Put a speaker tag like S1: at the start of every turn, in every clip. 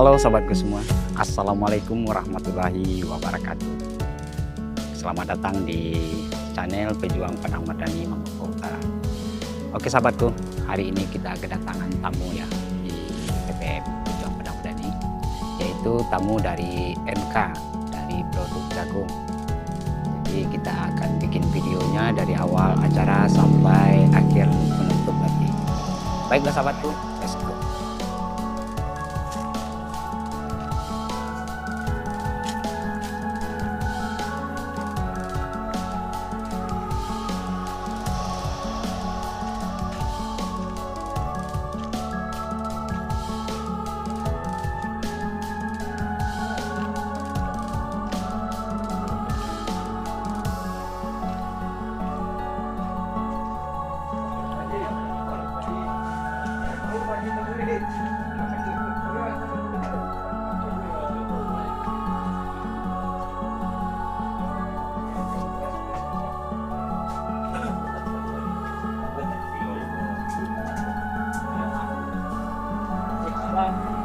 S1: Halo sahabatku semua, Assalamualaikum warahmatullahi wabarakatuh. Selamat datang di channel Pejuang Padang Madani Maluku Utara. Oke sahabatku, hari ini kita kedatangan tamu ya di PPM Pejuang Padang Madani, yaitu tamu dari MK, dari produk jagung. Jadi kita akan bikin videonya dari awal acara sampai akhir penutup nanti. Baiklah sahabatku, let's go.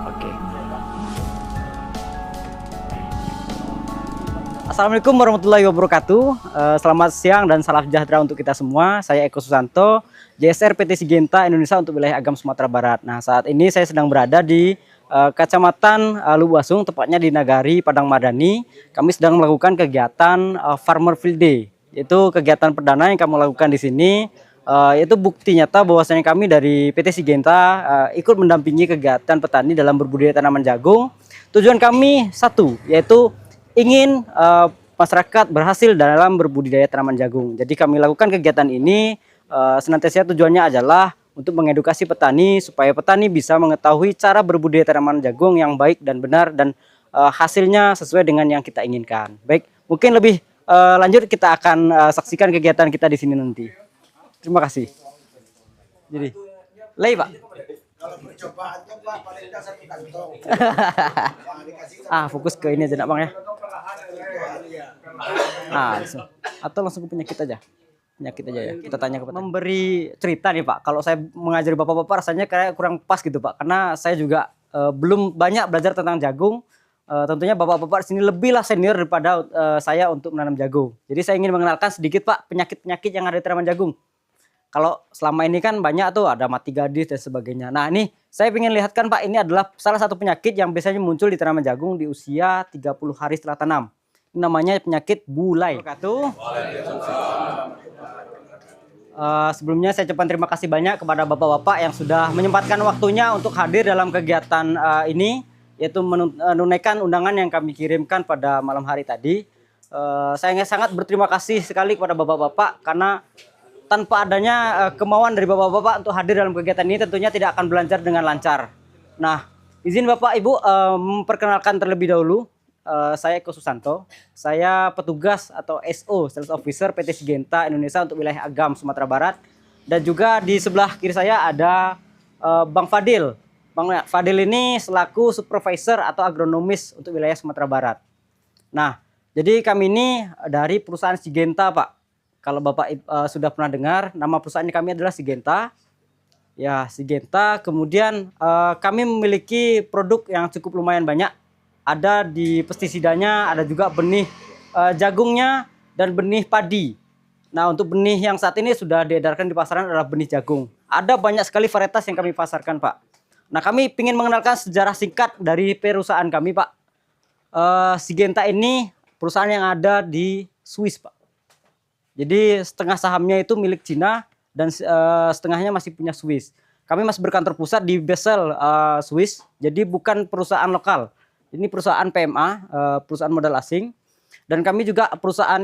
S1: Oke.
S2: Assalamualaikum warahmatullahi wabarakatuh. Selamat siang dan salam sejahtera untuk kita semua. Saya Eko Susanto, JSR PT Syngenta Indonesia untuk wilayah Agam Sumatera Barat. Nah, saat ini saya sedang berada di Kecamatan Lubuasung, tepatnya di Nagari Padang Madani. Kami sedang melakukan kegiatan Farmer Field Day, yaitu kegiatan perdana yang kami lakukan di sini. Itu bukti nyata bahwasanya kami dari PT Syngenta ikut mendampingi kegiatan petani dalam berbudidaya tanaman jagung. Tujuan kami satu, yaitu ingin masyarakat berhasil dalam berbudidaya tanaman jagung. Jadi kami lakukan kegiatan ini senantiasa tujuannya adalah untuk mengedukasi petani supaya petani bisa mengetahui cara berbudidaya tanaman jagung yang baik dan benar dan hasilnya sesuai dengan yang kita inginkan. Baik, mungkin lebih lanjut kita akan saksikan kegiatan kita di sini nanti. Terima kasih. Jadi, lay Pak.
S3: Kalau percobaannya Pak paling tidak 1 kantong.
S2: Fokus ke ini aja nak Bang ya. Atau langsung ke penyakit aja. Penyakit aja ya. Kita tanya ke petani. Memberi cerita nih Pak. Kalau saya mengajari bapak-bapak rasanya kayak kurang pas gitu Pak. Karena saya juga belum banyak belajar tentang jagung. Tentunya bapak-bapak di sini lebihlah senior daripada saya untuk menanam jagung. Jadi saya ingin mengenalkan sedikit Pak penyakit-penyakit yang ada di tanaman jagung. Kalau selama ini kan banyak tuh ada mati gadis dan sebagainya. Nah ini saya ingin lihatkan Pak, ini adalah salah satu penyakit yang biasanya muncul di tanaman jagung di usia 30 hari setelah tanam. Ini namanya penyakit bulai. Sebelumnya saya ucapkan terima kasih banyak kepada bapak-bapak yang sudah menyempatkan waktunya untuk hadir dalam kegiatan ini, yaitu menunaikan undangan yang kami kirimkan pada malam hari tadi. Saya sangat berterima kasih sekali kepada bapak-bapak karena tanpa adanya kemauan dari bapak-bapak untuk hadir dalam kegiatan ini tentunya tidak akan berlancar dengan lancar. Nah, izin Bapak Ibu memperkenalkan terlebih dahulu. Saya Eko Susanto. Saya petugas atau SO, Sales Officer PT Syngenta Indonesia untuk wilayah Agam Sumatera Barat. Dan juga di sebelah kiri saya ada Bang Fadil. Bang Fadil ini selaku supervisor atau agronomis untuk wilayah Sumatera Barat. Nah, jadi kami ini dari perusahaan Syngenta Pak. Kalau Bapak sudah pernah dengar, nama perusahaan kami adalah Syngenta. Ya, Syngenta. Kemudian kami memiliki produk yang cukup lumayan banyak. Ada di pestisidanya, ada juga benih jagungnya dan benih padi. Nah, untuk benih yang saat ini sudah diedarkan di pasaran adalah benih jagung. Ada banyak sekali varietas yang kami pasarkan, Pak. Nah, kami ingin mengenalkan sejarah singkat dari perusahaan kami, Pak. Syngenta ini perusahaan yang ada di Swiss, Pak. Jadi setengah sahamnya itu milik Cina dan setengahnya masih punya Swiss. Kami masih berkantor pusat di Basel, Swiss. Jadi bukan perusahaan lokal. Ini perusahaan PMA, perusahaan modal asing. Dan kami juga perusahaan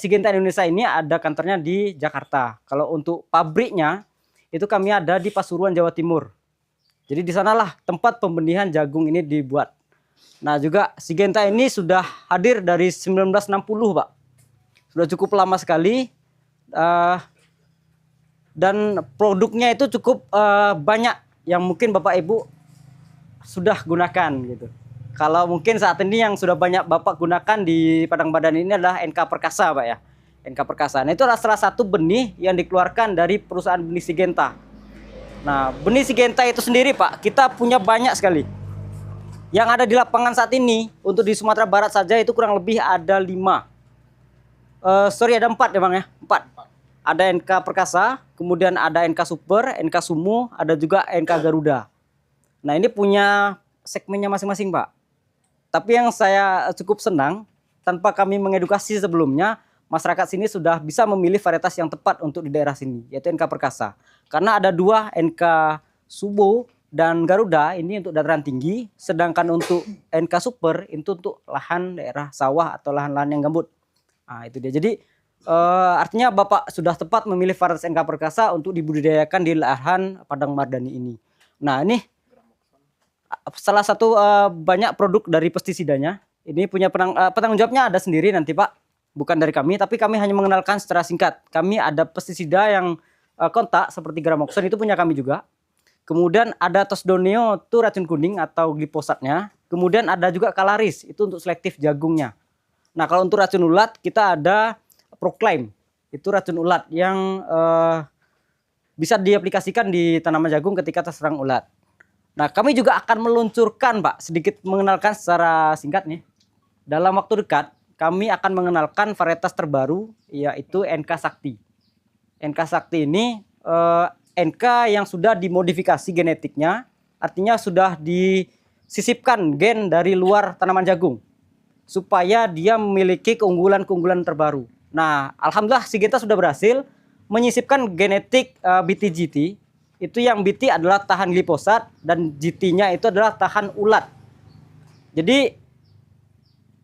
S2: Syngenta Indonesia ini ada kantornya di Jakarta. Kalau untuk pabriknya itu kami ada di Pasuruan, Jawa Timur. Jadi di sanalah tempat pembenihan jagung ini dibuat. Nah juga Syngenta ini sudah hadir dari 1960 Pak. Sudah cukup lama sekali dan produknya itu cukup banyak yang mungkin Bapak Ibu sudah gunakan gitu. Kalau mungkin saat ini yang sudah banyak Bapak gunakan di Padang Madani ini adalah NK Perkasa Pak ya. NK Perkasa. Nah, itu adalah salah satu benih yang dikeluarkan dari perusahaan benih Syngenta. Nah, benih Syngenta itu sendiri Pak, kita punya banyak sekali. Yang ada di lapangan saat ini untuk di Sumatera Barat saja itu kurang lebih ada 5. Ada 4 ya Bang ya? 4. Ada NK Perkasa, kemudian ada NK Super, NK Sumo, ada juga NK Garuda. Nah ini punya segmennya masing-masing Pak. Tapi yang saya cukup senang, tanpa kami mengedukasi sebelumnya, masyarakat sini sudah bisa memilih varietas yang tepat untuk di daerah sini, yaitu NK Perkasa. Karena ada 2 NK Sumo dan Garuda ini untuk dataran tinggi, sedangkan untuk NK Super itu untuk lahan daerah sawah atau lahan-lahan yang gambut. Nah itu dia. Jadi artinya Bapak sudah tepat memilih varietas NK Perkasa untuk dibudidayakan di lahan Padang Mardani ini. Nah ini salah satu banyak produk dari pestisidanya. Ini punya penanggung jawabnya ada sendiri nanti Pak, bukan dari kami, tapi kami hanya mengenalkan secara singkat. Kami ada pestisida yang kontak seperti Gramoxone itu punya kami juga. Kemudian ada Tosdoneo itu racun kuning atau glifosatnya. Kemudian ada juga Kalaris itu untuk selektif jagungnya. Nah kalau untuk racun ulat kita ada Proclaim, itu racun ulat yang bisa diaplikasikan di tanaman jagung ketika terserang ulat. Nah kami juga akan meluncurkan Pak, sedikit mengenalkan secara singkat nih. Dalam waktu dekat kami akan mengenalkan varietas terbaru yaitu NK Sakti. NK Sakti ini NK yang sudah dimodifikasi genetiknya, artinya sudah disisipkan gen dari luar tanaman jagung supaya dia memiliki keunggulan-keunggulan terbaru. Nah, alhamdulillah Syngenta sudah berhasil menyisipkan genetik BT-GT. Itu yang BT adalah tahan glifosat dan GT-nya itu adalah tahan ulat. Jadi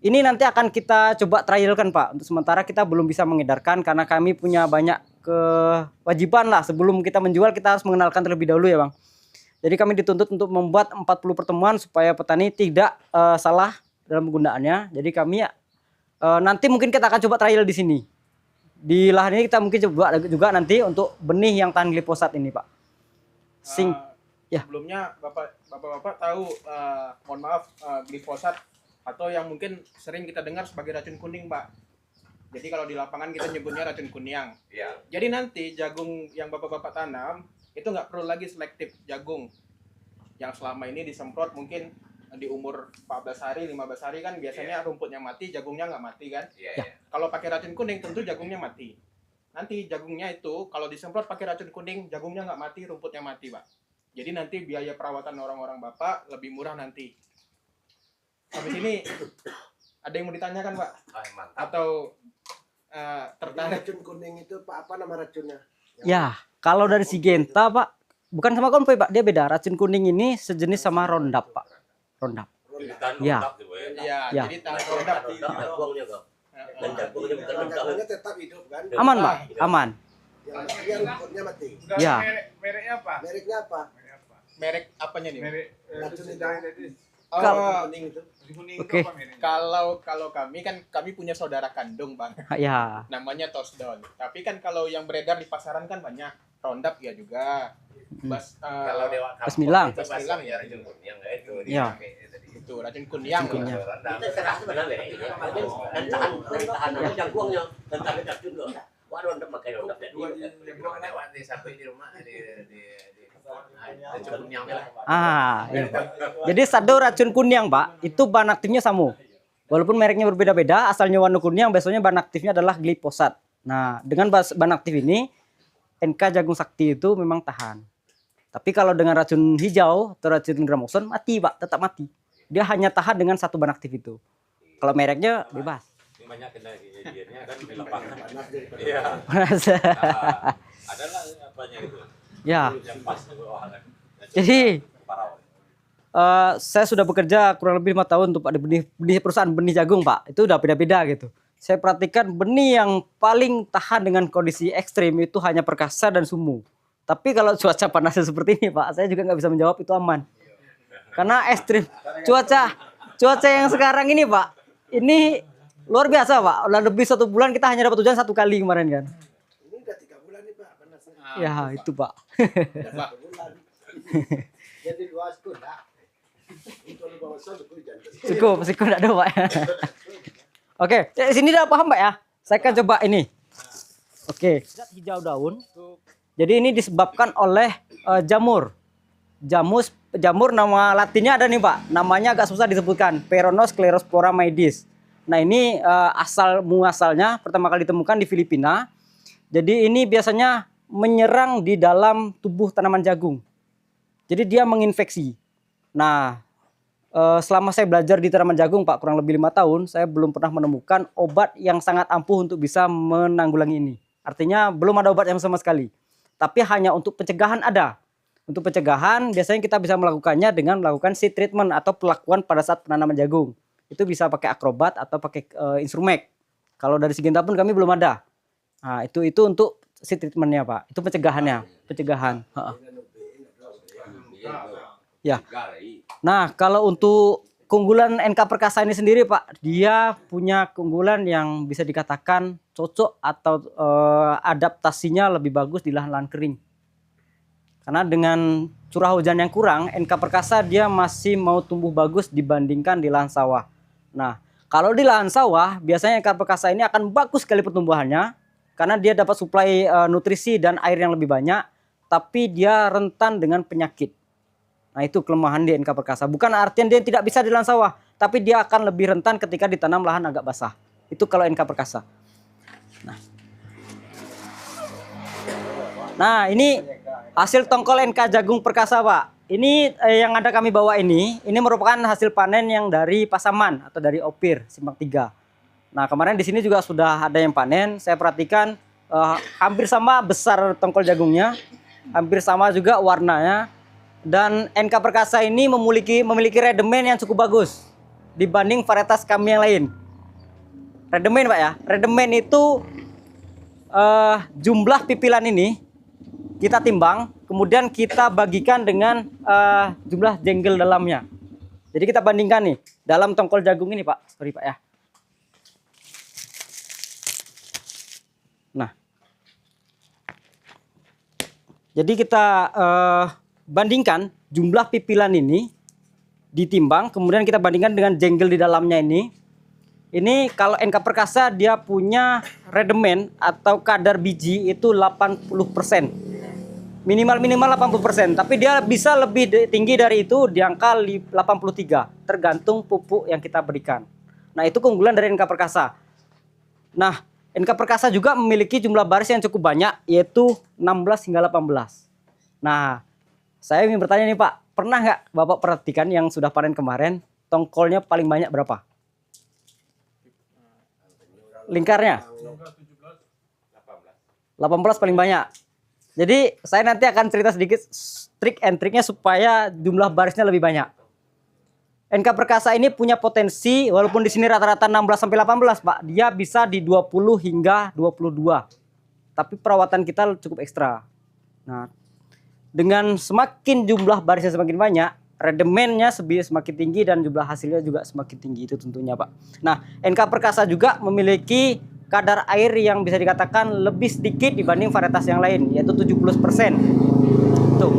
S2: ini nanti akan kita coba trialkan Pak. Untuk sementara kita belum bisa mengedarkan karena kami punya banyak kewajiban lah. Sebelum kita menjual kita harus mengenalkan terlebih dahulu ya Bang. Jadi kami dituntut untuk membuat 40 pertemuan supaya petani tidak salah dalam penggunaannya. Jadi kami nanti mungkin kita akan coba trial di sini. Di lahan ini kita mungkin coba juga nanti untuk benih yang tahan glifosat ini Pak.
S4: Sebelumnya Bapak tahu, mohon maaf, glifosat atau yang mungkin sering kita dengar sebagai racun kuning Pak. Jadi kalau di lapangan kita nyebutnya racun kunyang.
S5: Ya.
S4: Jadi nanti jagung yang Bapak tanam itu nggak perlu lagi selektif jagung. Yang selama ini disemprot mungkin di umur 14 hari, 15 hari kan biasanya rumputnya mati, jagungnya nggak mati kan. Kalau pakai racun kuning tentu jagungnya mati. Nanti jagungnya itu kalau disemprot pakai racun kuning, jagungnya nggak mati, rumputnya mati Pak. Jadi nanti biaya perawatan orang-orang Bapak lebih murah nanti. Sampai sini ada yang mau ditanyakan Pak? Atau tertarik?
S3: Racun kuning itu Pak, apa nama racunnya?
S2: Ya, kalau dari Syngenta Pak, bukan sama kompe Pak, dia beda. Racun kuning ini sejenis sama Roundup Pak. Roundup. Ya.
S4: Iya,
S2: Ya.
S4: jadi tahan Roundup.
S5: Dan jagungnya bukan mentah.
S3: Jagungnya tetap hidup kan?
S2: Aman Pak, aman.
S3: Yang matinya rumputnya mati.
S2: Ya.
S6: Mereknya apa?
S3: Mereknya apa?
S4: Merek apanya nih?
S6: Merek
S3: Racun itu.
S6: tadi.
S4: Oh,
S3: Kuning itu.
S6: Kuning
S2: Oke.
S6: itu apa mereknya?
S4: kalau kami punya saudara kandung Bang.
S2: Ya.
S4: Namanya Tosdon. Tapi kan kalau yang beredar di pasaran kan banyak. Roundup ya juga.
S5: Kalau Dewa Kampung
S2: Bismillah.
S5: itu
S4: Bismillah.
S5: ya racun kuning itu.
S2: Ya.
S4: Itu racun kunyang.
S2: Racun kunyang.
S5: Itu serah sebenarnya dan tahan jagungnya dan tahan racun loh. Waduh, untuk pakai roundup ya. Lewat di sampai di rumah di racun kuning lah.
S2: Iya. Jadi sado racun kunyang Pak, itu bahan aktifnya sama. Walaupun mereknya berbeda-beda, asalnya warna kuning, biasanya bahan aktifnya adalah glifosat. Nah, dengan bahan aktif ini, NK Jagung Sakti itu memang tahan. Tapi kalau dengan racun hijau atau racun Gramoxone, mati Pak, tetap mati. Dia hanya tahan dengan satu bahan aktif itu. Kalau mereknya bebas.
S5: Banyak kejadiannya kan di lapangan.
S3: Panas jadi panas.
S5: Iya. Adalah apanya itu.
S2: Ya.
S5: Yang pas kan.
S2: Jadi saya sudah bekerja kurang lebih 5 tahun untuk Pak di perusahaan benih jagung Pak. Itu udah beda-beda gitu. Saya perhatikan benih yang paling tahan dengan kondisi ekstrim itu hanya Perkasa dan Sumo. Tapi kalau cuaca panasnya seperti ini Pak, saya juga nggak bisa menjawab itu aman. Karena ekstrim. Cuaca yang sekarang ini Pak, ini luar biasa Pak. Udah lebih 1 bulan kita hanya dapat hujan 1 kali kemarin kan.
S3: Ini udah 3 bulan nih Pak panasnya.
S2: Ya itu Pak.
S3: 3 bulan. Jadi luas tuh dah. Untuk lu bawa sol hujan.
S2: Cukup enggak ada Pak. Oke, sini udah paham Pak ya? Saya akan coba ini. Oke, zat hijau daun. Jadi ini disebabkan oleh jamur jamur nama latinnya ada nih Pak. Namanya agak susah disebutkan. Peronosklerospora maedis. Nah ini asal muasalnya pertama kali ditemukan di Filipina. Jadi ini biasanya menyerang di dalam tubuh tanaman jagung. Jadi dia menginfeksi. Nah selama saya belajar di tanaman jagung Pak kurang lebih 5 tahun, saya belum pernah menemukan obat yang sangat ampuh untuk bisa menanggulangi ini. Artinya belum ada obat yang sama sekali. Tapi hanya untuk pencegahan ada. Untuk pencegahan biasanya kita bisa melakukannya dengan melakukan seed treatment atau pelakuan pada saat penanaman jagung. Itu bisa pakai akrobat atau pakai instrumek. Kalau dari Syngenta pun kami belum ada. Nah, itu untuk seed treatmentnya Pak. Itu pencegahannya, pencegahan. Ya. Nah, kalau untuk keunggulan NK Perkasa ini sendiri Pak, dia punya keunggulan yang bisa dikatakan cocok atau adaptasinya lebih bagus di lahan-lahan kering. Karena dengan curah hujan yang kurang, NK Perkasa dia masih mau tumbuh bagus dibandingkan di lahan sawah. Nah, kalau di lahan sawah, biasanya NK Perkasa ini akan bagus sekali pertumbuhannya, karena dia dapat suplai nutrisi dan air yang lebih banyak, tapi dia rentan dengan penyakit. Nah, itu kelemahan di NK Perkasa. Bukan artinya dia tidak bisa di lahan sawah, tapi dia akan lebih rentan ketika ditanam lahan agak basah. Itu kalau NK Perkasa. Nah, ini hasil tongkol NK Jagung Perkasa Pak. Ini yang ada kami bawa ini merupakan hasil panen yang dari Pasaman atau dari Opir Simpang 3. Nah, kemarin di sini juga sudah ada yang panen. Saya perhatikan hampir sama besar tongkol jagungnya, hampir sama juga warnanya. Dan NK Perkasa ini memiliki redemen yang cukup bagus dibanding varietas kami yang lain. Redemen Pak ya, redemen itu jumlah pipilan ini kita timbang, kemudian kita bagikan dengan jumlah jenggel dalamnya. Jadi kita bandingkan nih, dalam tongkol jagung ini Pak. Sorry Pak ya. Nah. Jadi kita bandingkan jumlah pipilan ini, ditimbang, kemudian kita bandingkan dengan jenggel di dalamnya ini. Ini kalau NK Perkasa dia punya redemen atau kadar biji itu 80%. Minimal 80%, tapi dia bisa lebih tinggi dari itu di angka 83, tergantung pupuk yang kita berikan. Nah, itu keunggulan dari NK Perkasa. Nah, NK Perkasa juga memiliki jumlah baris yang cukup banyak, yaitu 16 hingga 18. Nah, saya ingin bertanya nih Pak, pernah nggak Bapak perhatikan yang sudah panen kemarin, tongkolnya paling banyak berapa? Lingkarnya? 18 paling banyak. Jadi saya nanti akan cerita sedikit trik and triknya supaya jumlah barisnya lebih banyak. NK Perkasa ini punya potensi, walaupun di sini rata-rata 16-18 Pak, dia bisa di 20 hingga 22. Tapi perawatan kita cukup ekstra. Nah, dengan semakin jumlah barisnya semakin banyak, redemennya semakin tinggi dan jumlah hasilnya juga semakin tinggi, itu tentunya Pak. Nah, NK Perkasa juga memiliki kadar air yang bisa dikatakan lebih sedikit dibanding varietas yang lain, yaitu 70%. Tuh.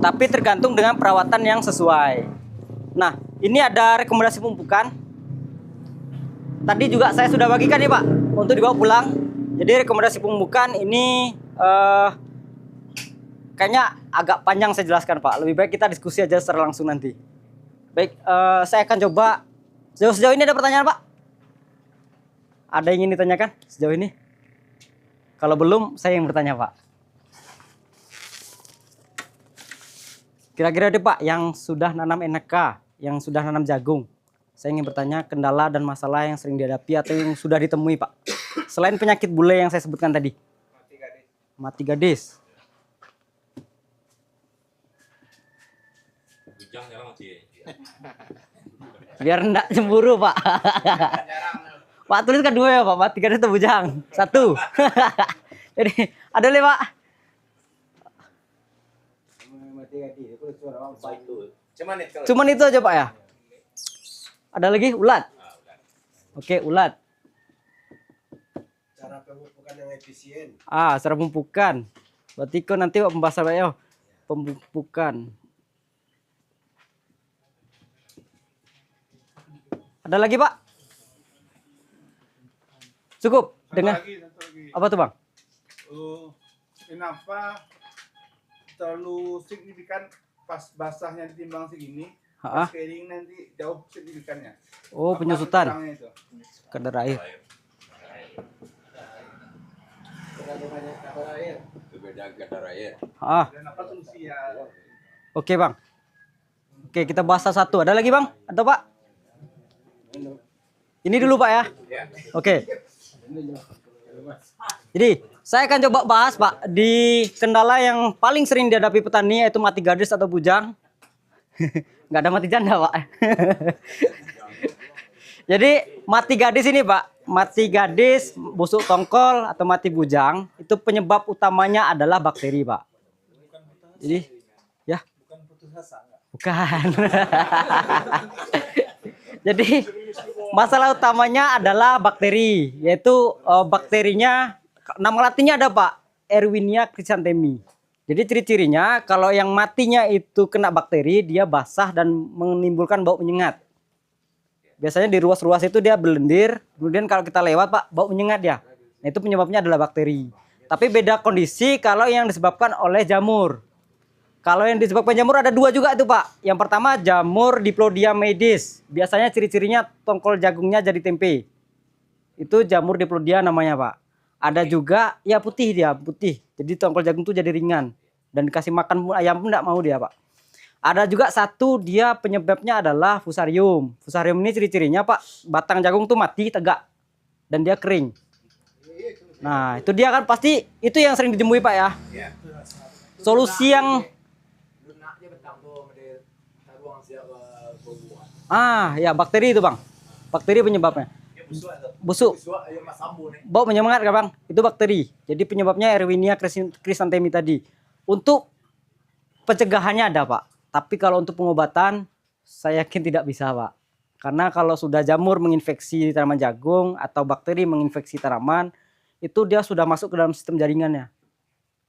S2: Tapi tergantung dengan perawatan yang sesuai. Nah, ini ada rekomendasi pemupukan. Tadi juga saya sudah bagikan nih Pak, untuk dibawa pulang. Jadi rekomendasi pemupukan ini kayaknya agak panjang saya jelaskan Pak. Lebih baik kita diskusi aja secara langsung nanti. Baik, saya akan coba. Sejauh ini ada pertanyaan Pak? Ada yang ingin ditanyakan sejauh ini? Kalau belum, saya yang bertanya Pak. Kira-kira deh Pak, yang sudah nanam NK, yang sudah nanam jagung, saya ingin bertanya kendala dan masalah yang sering dihadapi atau yang sudah ditemui Pak. Selain penyakit bule yang saya sebutkan tadi. Mati gadis. Biar enggak cemburu Pak. Pak tuliskan 2 ya Pak, mati gadis itu bujang. 1. Jadi ada nih Pak. Cuman itu aja Pak ya. Ada lagi ulat. Oke, ulat.
S3: Cara pemupukan yang efisien.
S2: Cara pemupukan. Berarti kok nanti pembahasan ya. Pemupukan. Ada lagi Pak? Cukup dengan
S6: Satu lagi.
S2: apa tuh Bang?
S6: Kenapa terlalu signifikan pas basahnya ditimbang segini,
S2: Ha-ah.
S6: pas kering nanti jauh signifikannya.
S2: Oh,
S6: Apa
S2: penyusutan
S6: kurangnya itu?
S2: kadar air.
S5: Beda kadar air.
S2: Ah,
S6: Dan apa solusinya?
S2: oke Bang. Oke, kita bahas satu. Ada lagi Bang? Atau Pak? Ini dulu Pak ya. Oke. Jadi saya akan coba bahas Pak di kendala yang paling sering dihadapi petani yaitu mati gadis atau bujang. Nggak ada mati janda Pak. Jadi mati gadis ini Pak, mati gadis, busuk tongkol atau mati bujang itu penyebab utamanya adalah bakteri Pak. Jadi ya. Bukan. Jadi masalah utamanya adalah bakteri, yaitu bakterinya nama latinnya ada Pak, Erwinia chrysanthemi. Jadi ciri-cirinya kalau yang matinya itu kena bakteri, dia basah dan menimbulkan bau menyengat. Biasanya di ruas-ruas itu dia berlendir, kemudian kalau kita lewat Pak, bau menyengat ya. Nah, itu penyebabnya adalah bakteri. Tapi beda kondisi kalau yang disebabkan oleh jamur. Kalau yang disebabkan jamur ada dua juga itu Pak. Yang pertama jamur Diplodia medis. Biasanya ciri-cirinya tongkol jagungnya jadi tempe. Itu jamur Diplodia namanya Pak. Ada juga ya putih dia, putih. Jadi tongkol jagung itu jadi ringan. Dan dikasih makan ayam pun enggak mau dia Pak. Ada juga satu dia penyebabnya adalah fusarium. Fusarium ini ciri-cirinya Pak, batang jagung tuh mati tegak. Dan dia kering. Nah itu dia kan pasti itu yang sering dijemui Pak ya. Solusi yang ya bakteri itu Bang. Bakteri penyebabnya. Busuk. Bau menyengat kan Bang? Itu bakteri. Jadi penyebabnya Erwinia chrysanthemi tadi. Untuk pencegahannya ada Pak. Tapi kalau untuk pengobatan saya yakin tidak bisa Pak. Karena kalau sudah jamur menginfeksi tanaman jagung atau bakteri menginfeksi tanaman, itu dia sudah masuk ke dalam sistem jaringannya.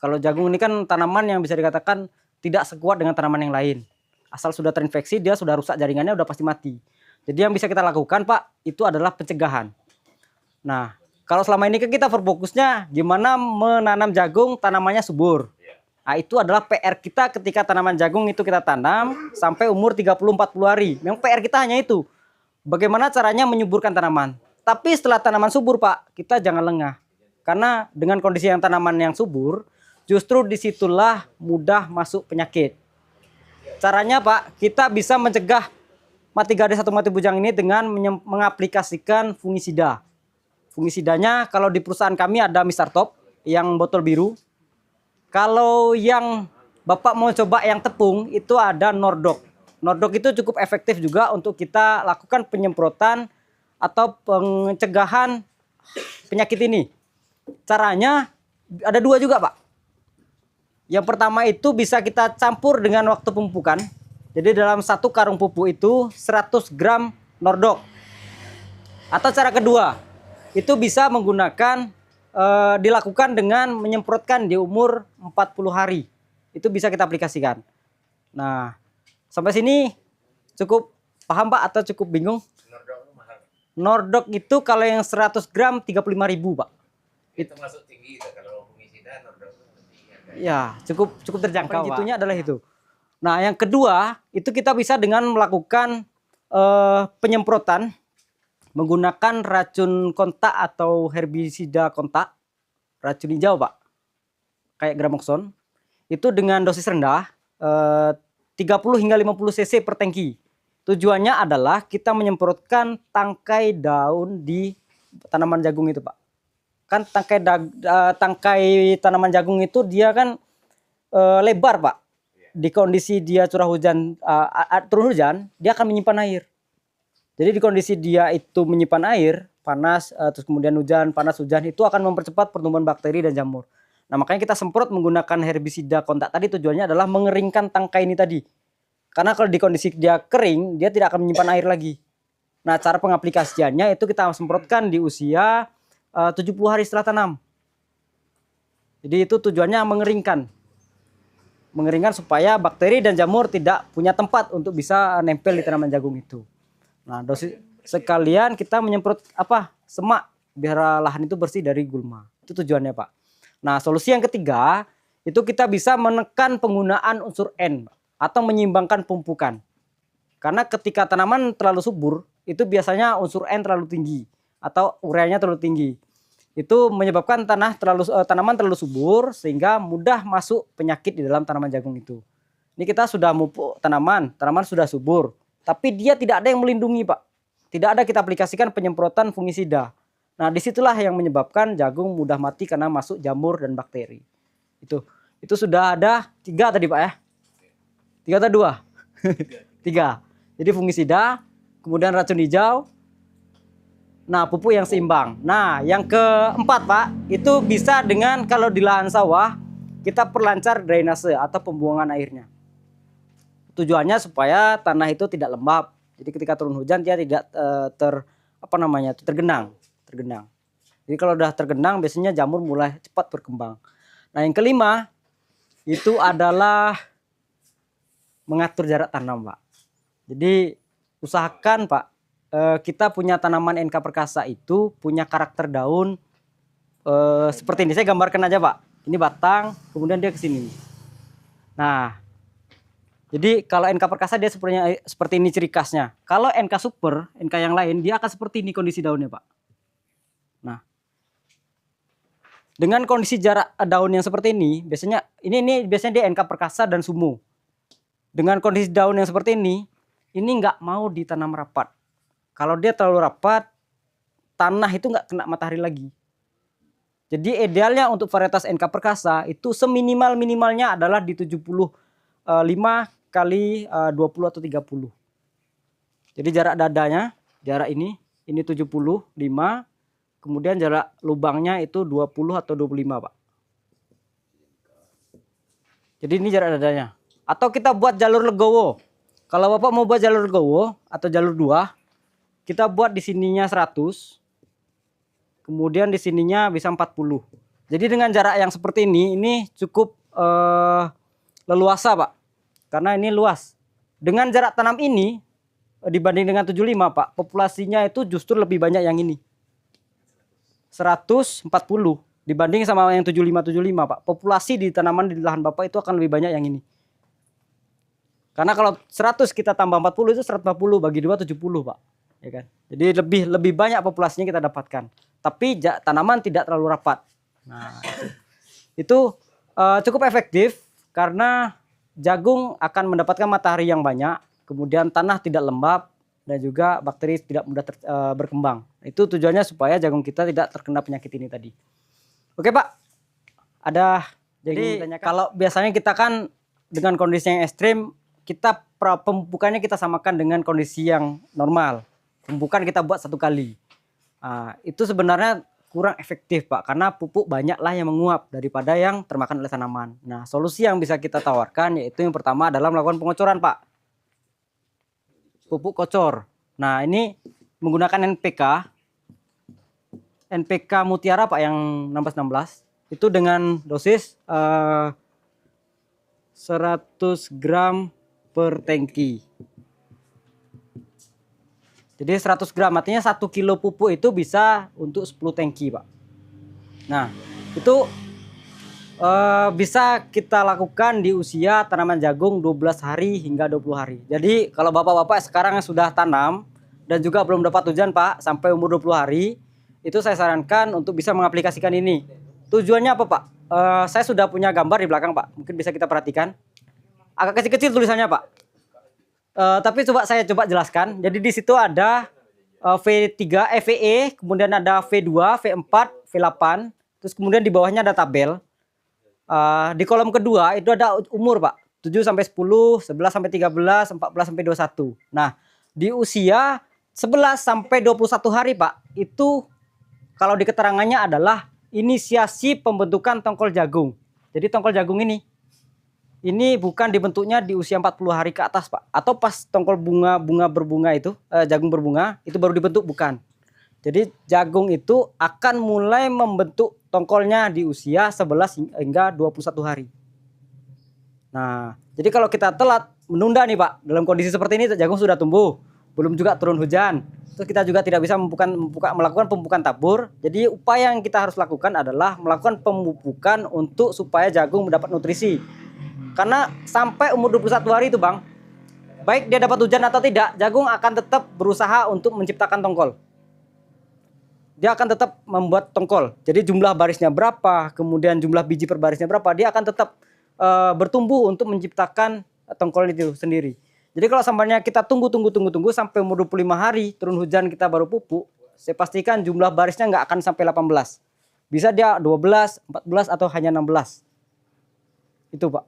S2: Kalau jagung ini kan tanaman yang bisa dikatakan tidak sekuat dengan tanaman yang lain. Asal sudah terinfeksi, dia sudah rusak jaringannya, udah pasti mati. Jadi yang bisa kita lakukan Pak, itu adalah pencegahan. Nah, kalau selama ini kan kita berfokusnya gimana menanam jagung tanamannya subur. Nah, itu adalah PR kita ketika tanaman jagung itu kita tanam sampai umur 30-40 hari. Memang PR kita hanya itu. Bagaimana caranya menyuburkan tanaman. Tapi setelah tanaman subur Pak, kita jangan lengah. Karena dengan kondisi yang tanaman yang subur, justru disitulah mudah masuk penyakit. Caranya Pak, kita bisa mencegah mati gadis atau mati bujang ini dengan mengaplikasikan fungisida. Fungisidanya kalau di perusahaan kami ada Mr. Top yang botol biru. Kalau yang Bapak mau coba yang tepung itu ada Nordok. Nordok itu cukup efektif juga untuk kita lakukan penyemprotan atau pencegahan penyakit ini. Caranya ada dua juga Pak. Yang pertama itu bisa kita campur dengan waktu pemupukan. Jadi dalam satu karung pupuk itu 100 gram Nordok. Atau cara kedua, itu bisa menggunakan dilakukan dengan menyemprotkan di umur 40 hari. Itu bisa kita aplikasikan. Nah, sampai sini cukup paham Pak atau cukup bingung? Nordok itu kalau yang 100 gram 35.000 Pak.
S5: Itu masuk tinggi itu kalau fungisida Nordok tinggi.
S2: Ya, cukup terjangkau. Itunya adalah itu. Nah, yang kedua, itu kita bisa dengan melakukan penyemprotan menggunakan racun kontak atau herbisida kontak, racun hijau Pak, kayak Gramoxone, itu dengan dosis rendah, 30 hingga 50 cc per tangki. Tujuannya adalah kita menyemprotkan tangkai daun di tanaman jagung itu Pak. Kan tangkai tanaman jagung itu dia kan lebar Pak. Di kondisi dia turun hujan, dia akan menyimpan air. Jadi di kondisi dia itu menyimpan air, panas, terus kemudian hujan, panas hujan, itu akan mempercepat pertumbuhan bakteri dan jamur. Nah makanya kita semprot menggunakan herbisida kontak tadi tujuannya adalah mengeringkan tangkai ini tadi. Karena kalau di kondisi dia kering, dia tidak akan menyimpan air lagi. Nah cara pengaplikasiannya itu kita semprotkan di usia 70 hari setelah tanam. Jadi itu tujuannya mengeringkan. Mengeringkan supaya bakteri dan jamur tidak punya tempat untuk bisa nempel di tanaman jagung itu. Nah, dosis sekalian kita menyemprot semak biar lahan itu bersih dari gulma. Itu tujuannya, Pak. Nah, solusi yang ketiga itu kita bisa menekan penggunaan unsur N atau menyeimbangkan pemupukan. Karena ketika tanaman terlalu subur, itu biasanya unsur N terlalu tinggi atau ureanya terlalu tinggi. Itu menyebabkan tanaman terlalu subur sehingga mudah masuk penyakit di dalam tanaman jagung itu. Ini kita sudah mupuk tanaman sudah subur, tapi dia tidak ada yang melindungi, Pak. Tidak ada kita aplikasikan penyemprotan fungisida. Nah, disitulah yang menyebabkan jagung mudah mati karena masuk jamur dan bakteri. Itu sudah ada 3 tadi, Pak ya. 3 atau 2? 3. Jadi fungisida, kemudian racun hijau. Nah, pupuk yang seimbang. Nah, yang keempat, Pak, itu bisa dengan kalau di lahan sawah kita perlancar drainase atau pembuangan airnya. Tujuannya supaya tanah itu tidak lembab. Jadi ketika turun hujan dia tidak tergenang. Jadi kalau udah tergenang biasanya jamur mulai cepat berkembang. Nah, yang kelima itu adalah mengatur jarak tanam, Pak. Jadi usahakan, Pak, kita punya tanaman NK Perkasa itu punya karakter daun seperti ini. Saya gambarkan aja, Pak. Ini batang, kemudian dia ke sini. Nah, jadi kalau NK Perkasa dia seperti ini ciri khasnya. Kalau NK Super, NK yang lain, dia akan seperti ini kondisi daunnya, Pak. Nah, dengan kondisi jarak daun yang seperti ini, biasanya biasanya dia NK Perkasa dan Sumo. Dengan kondisi daun yang seperti ini nggak mau ditanam rapat. Kalau dia terlalu rapat, tanah itu nggak kena matahari lagi. Jadi idealnya untuk varietas NK Perkasa itu seminimal-minimalnya adalah di 75 kali 20 atau 30. Jadi jarak dadanya, jarak ini 75, kemudian jarak lubangnya itu 20 atau 25, Pak. Jadi ini jarak dadanya. Atau kita buat jalur legowo. Kalau Bapak mau buat jalur legowo atau jalur 2, kita buat di sininya 100, kemudian di sininya bisa 40. Jadi dengan jarak yang seperti ini cukup leluasa, Pak. Karena ini luas. Dengan jarak tanam ini dibanding dengan 75, Pak, populasinya itu justru lebih banyak yang ini. 140 dibanding sama yang 75, Pak. Populasi di tanaman di lahan Bapak itu akan lebih banyak yang ini. Karena kalau 100 kita tambah 40 itu 140 bagi 2 70, Pak. Ya kan? Jadi lebih banyak populasinya kita dapatkan. Tapi tanaman tidak terlalu rapat. Nah, itu cukup efektif karena jagung akan mendapatkan matahari yang banyak, kemudian tanah tidak lembab dan juga bakteri tidak mudah berkembang. Itu tujuannya supaya jagung kita tidak terkena penyakit ini tadi. Oke, Pak. Jadi kalau biasanya kita kan dengan kondisi yang ekstrim, kita pemupukannya kita samakan dengan kondisi yang normal. Pemupukan kita buat 1 kali. Itu sebenarnya kurang efektif, Pak, karena pupuk banyaklah yang menguap daripada yang termakan oleh tanaman. Nah, solusi yang bisa kita tawarkan yaitu yang pertama adalah melakukan pengocoran, Pak. Pupuk kocor. Nah, ini menggunakan NPK Mutiara, Pak, yang 1616. Itu dengan dosis 100 gram per tangki. Jadi 100 gram, artinya 1 kilo pupuk itu bisa untuk 10 tangki, Pak. Nah, itu bisa kita lakukan di usia tanaman jagung 12 hari hingga 20 hari. Jadi kalau Bapak-Bapak sekarang sudah tanam dan juga belum dapat hujan, Pak, sampai umur 20 hari, itu saya sarankan untuk bisa mengaplikasikan ini. Tujuannya apa, Pak? Saya sudah punya gambar di belakang, Pak. Mungkin bisa kita perhatikan. Agak kecil-kecil tulisannya, Pak. Tapi saya coba jelaskan. Jadi di situ ada V3, VE, kemudian ada V2, V4, V8, terus kemudian di bawahnya ada tabel. Di kolom kedua itu ada umur, Pak. 7 sampai 10, 11 sampai 13, 14 sampai 21. Nah, di usia 11 sampai 21 hari, Pak, itu kalau di keterangannya adalah inisiasi pembentukan tongkol jagung. Jadi tongkol jagung ini bukan dibentuknya di usia 40 hari ke atas, Pak. Atau pas tongkol bunga berbunga itu, jagung berbunga, itu baru dibentuk, bukan. Jadi jagung itu akan mulai membentuk tongkolnya di usia 11 hingga 21 hari. Nah, jadi kalau kita telat menunda nih, Pak, dalam kondisi seperti ini jagung sudah tumbuh. belum juga turun hujan. Terus kita juga tidak bisa melakukan pemupukan tabur. Jadi upaya yang kita harus lakukan adalah melakukan pemupukan untuk supaya jagung mendapat nutrisi. Karena sampai umur 21 hari itu Bang, baik dia dapat hujan atau tidak, jagung akan tetap berusaha untuk menciptakan tongkol. Dia akan tetap membuat tongkol. Jadi jumlah barisnya berapa, kemudian jumlah biji per barisnya berapa, dia akan tetap bertumbuh untuk menciptakan tongkol itu sendiri. Jadi kalau sampainya kita tunggu sampai umur 25 hari turun hujan kita baru pupuk, saya pastikan jumlah barisnya nggak akan sampai 18. Bisa dia 12, 14 atau hanya 16. Itu Pak.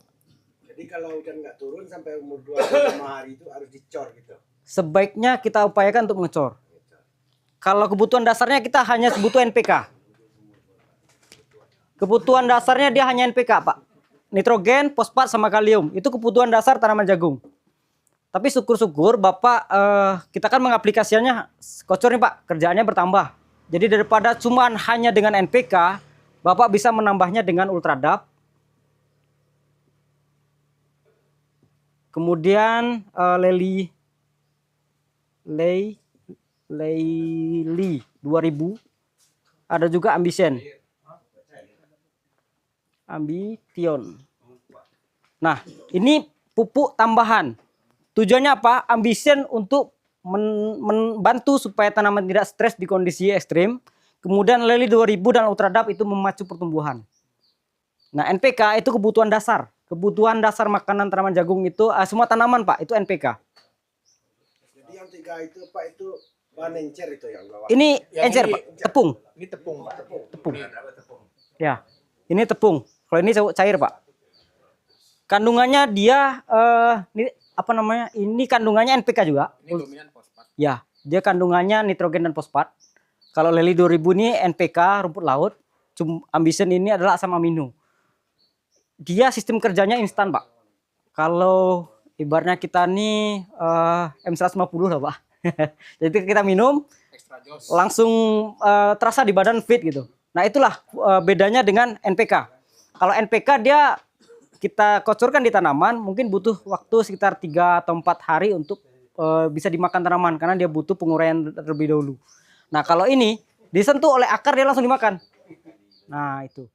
S3: Jadi kalau hujan nggak turun sampai umur 25 hari itu harus dicor gitu.
S2: Sebaiknya kita upayakan untuk mengecor. Kalau kebutuhan dasarnya kita hanya butuh NPK. Kebutuhan dasarnya dia hanya NPK Pak. Nitrogen, fosfat sama kalium. Itu kebutuhan dasar tanaman jagung. Tapi syukur-syukur Bapak kita kan mengaplikasikannya kocor nih Pak. Kerjaannya bertambah. Jadi daripada cuman hanya dengan NPK, Bapak bisa menambahnya dengan Ultradap. Kemudian Leili 2000, ada juga Ambition. Nah, ini pupuk tambahan. Tujuannya apa? Ambition untuk membantu supaya tanaman tidak stres di kondisi ekstrim. Kemudian Leili 2000 dan Ultradap itu memacu pertumbuhan. Nah, NPK itu kebutuhan dasar. Kebutuhan dasar makanan tanaman jagung itu semua tanaman Pak, itu NPK.
S3: Jadi yang 3 itu Pak itu bahan encer itu yang bawah.
S2: Ini
S4: Yang
S2: encer
S4: ini
S2: Pak, tepung.
S4: Ini tepung, Pak.
S2: Tepung. Ya, ini tepung. Kalau ini cair Pak. Kandungannya dia ini apa namanya? Ini kandungannya NPK juga.
S4: Ini dominan fosfat.
S2: Ya, dia kandungannya nitrogen dan fosfat. Kalau Leili 2000 ini NPK rumput laut. Ambition ini adalah asam amino. Dia sistem kerjanya instan Pak. Kalau ibaratnya kita nih M150 lah Pak. Jadi kita minum
S4: Extra Joss.
S2: langsung terasa di badan fit gitu. Nah itulah bedanya dengan NPK. Kalau NPK dia kita kocorkan di tanaman mungkin butuh waktu sekitar 3 atau 4 hari untuk bisa dimakan tanaman karena dia butuh penguraian terlebih dahulu. Nah kalau ini disentuh oleh akar dia langsung dimakan. Nah itu.